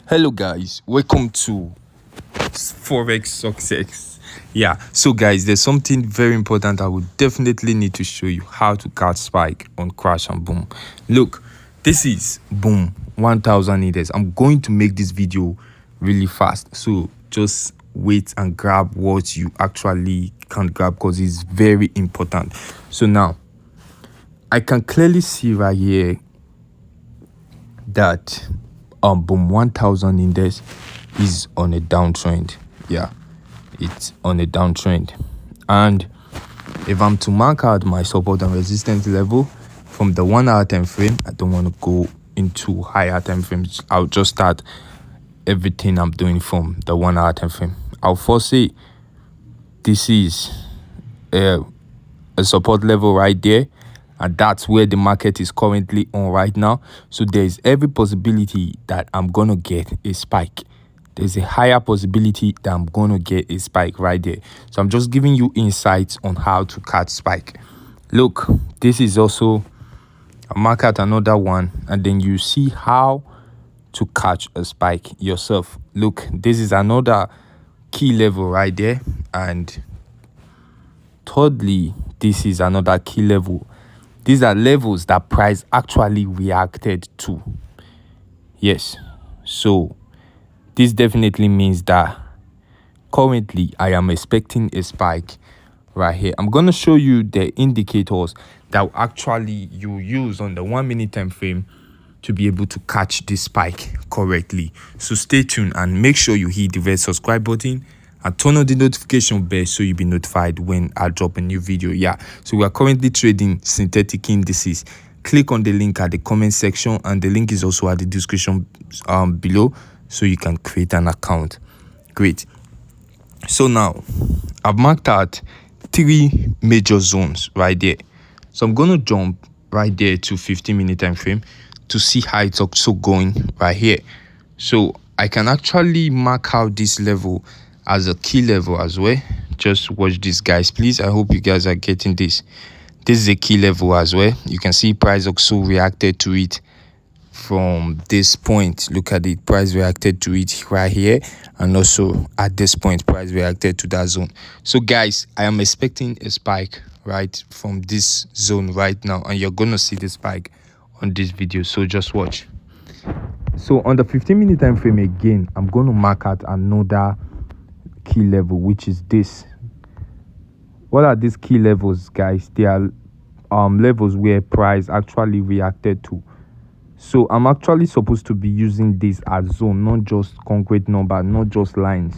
Hello guys, welcome to Forex Success. So guys, there's something very important I would definitely need to show you how to catch spike on crash and boom. Look, this is boom 1000 indices. I'm going to make this video really fast, so just wait and grab what you actually can grab because it's very important. So now I can clearly see right here that boom 1000 index is on a downtrend. It's on a downtrend, and if I'm to mark out my support and resistance level from the 1 hour time frame, I don't want to go into higher time frames. I'll just start everything I'm doing from the 1 hour time frame. I'll first say this is a support level right there, and that's where the market is currently on right now. So there's every possibility that I'm gonna get a spike. There's a higher possibility that I'm gonna get a spike right there. So I'm just giving you insights on how to catch spike. Look, this is also a market, another one, and then you see how to catch a spike yourself. Look, this is another key level right there, and thirdly, this is another key level. These are levels that price actually reacted to. Yes, so this definitely means that currently I am expecting a spike right here. I'm going to show you the indicators that actually you use on the 1 minute time frame to be able to catch this spike correctly. So stay tuned and make sure you hit the red subscribe button and turn on the notification bell so you'll be notified when I drop a new video. So we are currently trading synthetic indices. Click on the link at the comment section, and the link is also at the description below, so you can create an account. Great. So now I've marked out 3 major zones right there. So I'm going to jump right there to 15-minute time frame to see how it's also going right here. So I can actually mark out this level as a key level as well. Just watch this, guys, please. I hope you guys are getting this. This is a key level as well. You can see price also reacted to it from this point. Look at it, price reacted to it right here, and also at this point price reacted to that zone. So guys, I am expecting a spike right from this zone right now, and you're gonna see the spike on this video, so just watch. So on the 15-minute time frame again, I'm going to mark out another key level, which is this. What are these key levels, guys? They are levels where price actually reacted to. So I'm actually supposed to be using this as zone, not just concrete number, not just lines,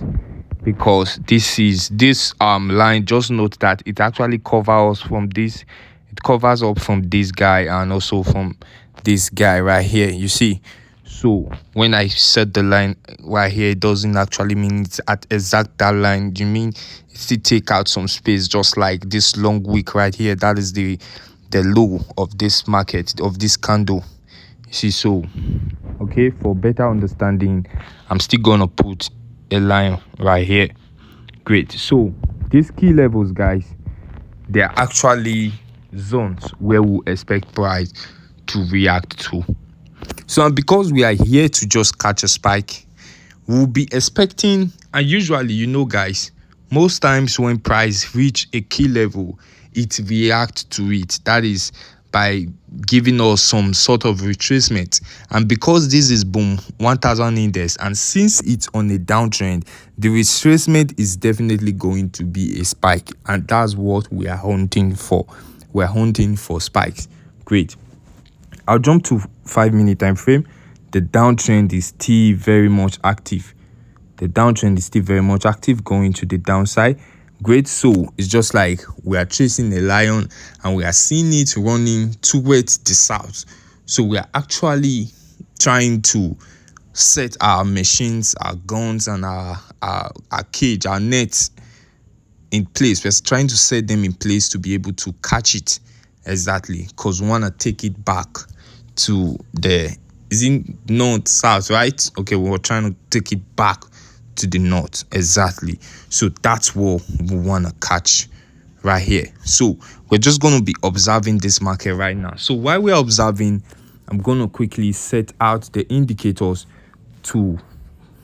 because this line, just note that it actually covers from this, it covers up from this guy and also from this guy right here, you see. So when I set the line right here, it doesn't actually mean it's at exact that line. You mean it still take out some space, just like this long wick right here. That is the low of this market, of this candle, you see. So okay, for better understanding, I'm still gonna put a line right here. Great. So these key levels, guys, they are actually zones where we expect price to react to. So because we are here to just catch a spike, we'll be expecting, and usually, you know, guys, most times when price reach a key level, it reacts to it. That is by giving us some sort of retracement. And because this is boom 1000 index, and since it's on a downtrend, the retracement is definitely going to be a spike, and that's what we are hunting for. We're hunting for spikes. Great. I'll jump to 5-minute time frame. The downtrend is still very much active. The downtrend is still very much active, going to the downside. Great. So it's just like we are chasing a lion and we are seeing it running towards the south. So we are actually trying to set our machines, our guns, and our cage, our nets in place. We're trying to set them in place to be able to catch it. Exactly, because we want to take it back to the, is in north, south, right? Okay, we're trying to take it back to the north. Exactly. So that's what we want to catch right here. So we're just going to be observing this market right now. So while we're observing, I'm going to quickly set out the indicators to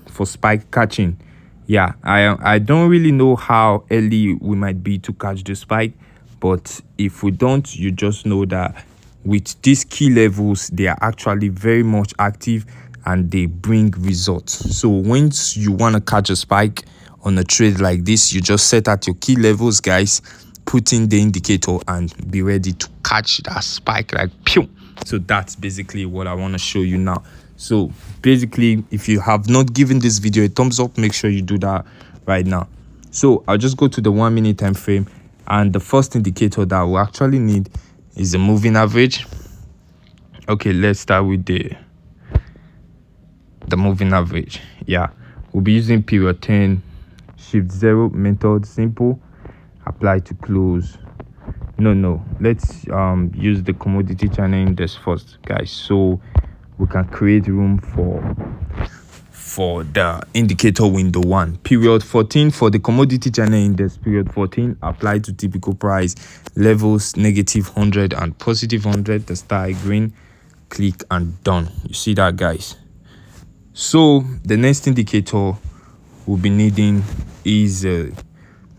for spike catching. Yeah, I don't really know how early we might be to catch the spike, but if we don't, you just know that with these key levels, they are actually very much active and they bring results. So once you want to catch a spike on a trade like this, you just set at your key levels, guys, put in the indicator and be ready to catch that spike like pew. So that's basically what I want to show you now. So basically, if you have not given this video a thumbs up, make sure you do that right now. So I'll just go to the 1 minute time frame, and the first indicator that we actually need is the moving average. Okay, let's start with the moving average. Yeah, we'll be using period 10 shift 0 method, simple, apply to close. No, let's use the commodity channel index first, guys, so we can create room for the indicator window 1. Period 14 for the commodity channel index. Period 14, apply to typical price levels -100 and +100, the star green, click and done. You see that, guys? So the next indicator we'll be needing is a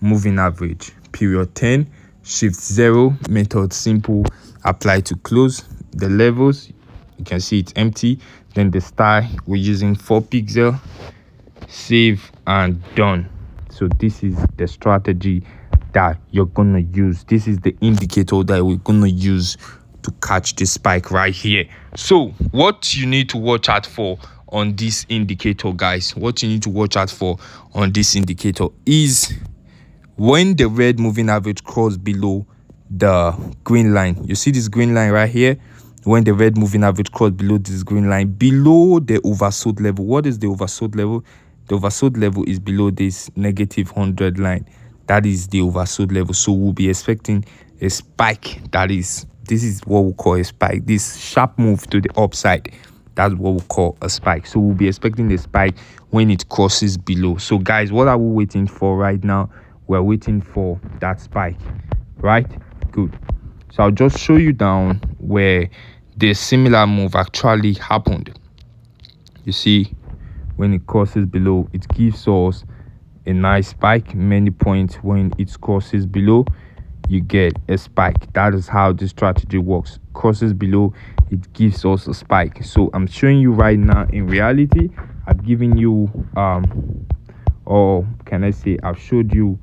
moving average. Period 10 shift 0 method, simple, apply to close. The levels, you can see it's empty. Then the star, we're using 4 pixel, save and done. So this is the strategy that you're gonna use. This is the indicator that we're gonna use to catch the spike right here. So what you need to watch out for on this indicator, guys, what you need to watch out for on this indicator is when the red moving average crosses below the green line. You see this green line right here? When the red moving average crosses below this green line, below the oversold level. What is the oversold level? The oversold level is below this -100 line. That is the oversold level. So we'll be expecting a spike. This is what we call a spike. This sharp move to the upside, that's what we call a spike. So we'll be expecting a spike when it crosses below. So guys, what are we waiting for right now? We're waiting for that spike, right? Good. So I'll just show you down where the similar move actually happened. You see, when it crosses below, it gives us a nice spike. Many points when it crosses below, you get a spike. That is how the strategy works. Crosses below, it gives us a spike. So I'm showing you right now, in reality, I've given you or can I say I've showed you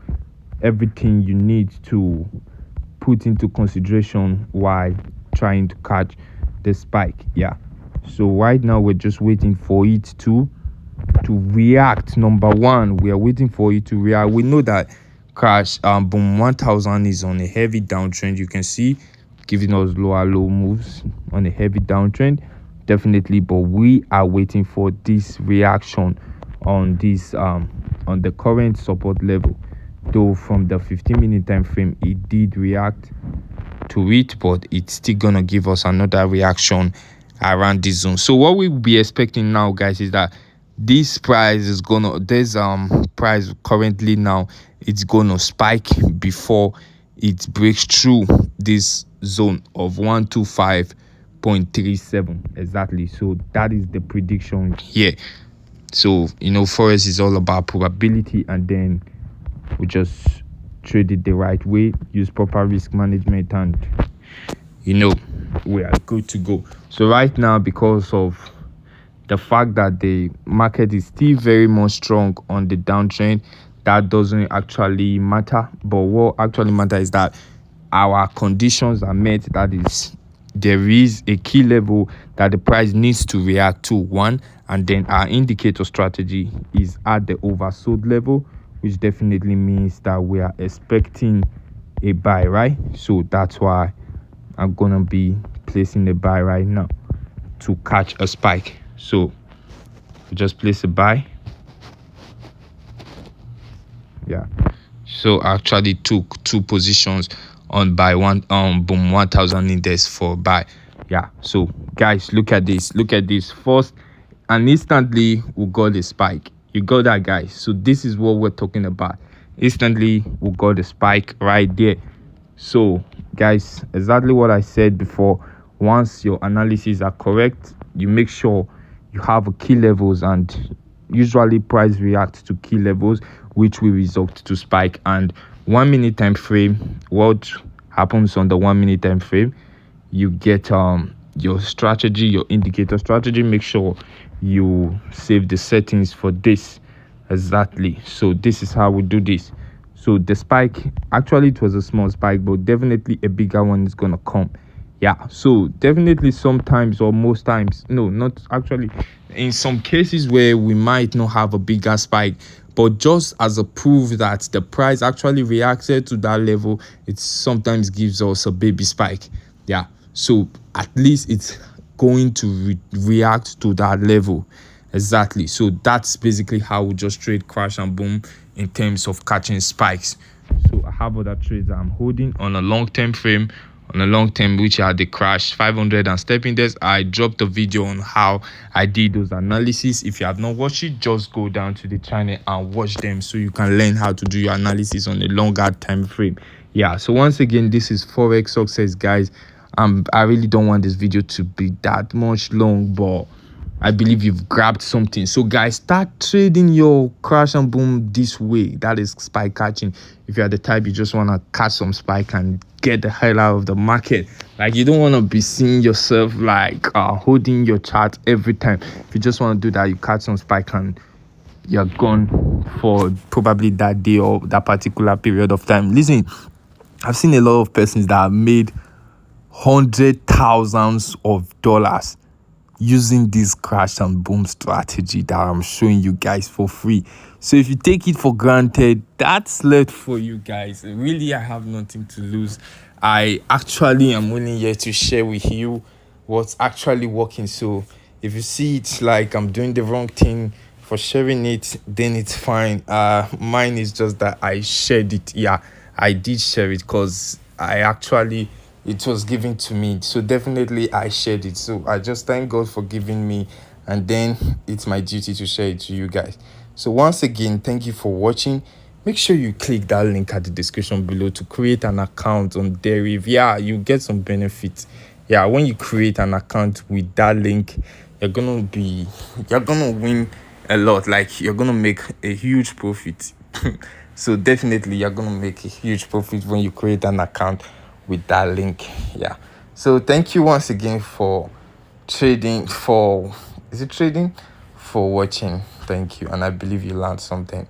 everything you need to put into consideration while trying to catch the spike. Yeah, so right now we're just waiting for it to react. Number one, we are waiting for it to react. We know that crash boom 1000 is on a heavy downtrend. You can see giving us lower low moves on a heavy downtrend, definitely, but we are waiting for this reaction on this on the current support level. Though from the 15-minute time frame it did react to it, but it's still gonna give us another reaction around this zone. So what we will be expecting now, guys, is that this price is gonna price currently now, it's gonna spike before it breaks through this zone of 125.37 exactly. So that is the prediction here. So Forex is all about probability, and then we just trade it the right way, use proper risk management, and we are good to go. So right now, because of the fact that the market is still very much strong on the downtrend, that doesn't actually matter. But what actually matters is that our conditions are met. That is, there is a key level that the price needs to react to, one, and then our indicator strategy is at the oversold level, which definitely means that we are expecting a buy, right? So that's why I'm gonna be placing a buy right now to catch a spike. So just place a buy. Yeah, so I actually took 2 positions on buy one boom 1000 index for buy. Yeah, so guys, look at this first, and instantly we got a spike. You got that, guys? So this is what we're talking about. Instantly we got a spike right there. So guys, exactly what I said before, once your analysis are correct, you make sure you have key levels and usually price reacts to key levels, which will result to spike. And 1 minute time frame, what happens on the 1 minute time frame, you get your strategy, your indicator strategy. Make sure you save the settings for this exactly. So this is how we do this. So the spike, actually it was a small spike, but definitely a bigger one is gonna come. Yeah, so definitely sometimes, or most times, no, not actually, in some cases where we might not have a bigger spike, but just as a proof that the price actually reacted to that level, it sometimes gives us a baby spike. Yeah, so at least it's going to react to that level. Exactly. So that's basically how we just trade crash and boom in terms of catching spikes. So I have other trades that I'm holding on a long-term frame, on a long term, which are the crash 500 and stepping this. I dropped a video on how I did those analysis. If you have not watched it, just go down to the channel and watch them so you can learn how to do your analysis on a longer time frame. Yeah, so once again, this is Forex Success, guys. I really don't want this video to be that much long, but I believe you've grabbed something. So guys, start trading your crash and boom this way. That is spike catching. If you're the type you just want to catch some spike and get the hell out of the market, like you don't want to be seeing yourself like holding your chart every time. If you just want to do that, you catch some spike and you're gone for probably that day or that particular period of time. Listen, I've seen a lot of persons that have made hundred thousands of dollars using this crash and boom strategy that I'm showing you guys for free. So if you take it for granted, that's left for you guys. Really, I have nothing to lose. I actually am only here to share with you what's actually working. So if you see it's like I'm doing the wrong thing for sharing it, then it's fine. Mine is just that I shared it. Yeah, I did share it because it was given to me, so definitely I shared it. So I just thank God for giving me, and then it's my duty to share it to you guys. So once again, thank you for watching. Make sure you click that link at the description below to create an account on Deriv. Yeah, you get some benefits. Yeah, when you create an account with that link, you're gonna win a lot. Like you're gonna make a huge profit. So definitely you're gonna make a huge profit when you create an account with that link. Yeah, so thank you once again for trading, for watching. Thank you, and I believe you learned something.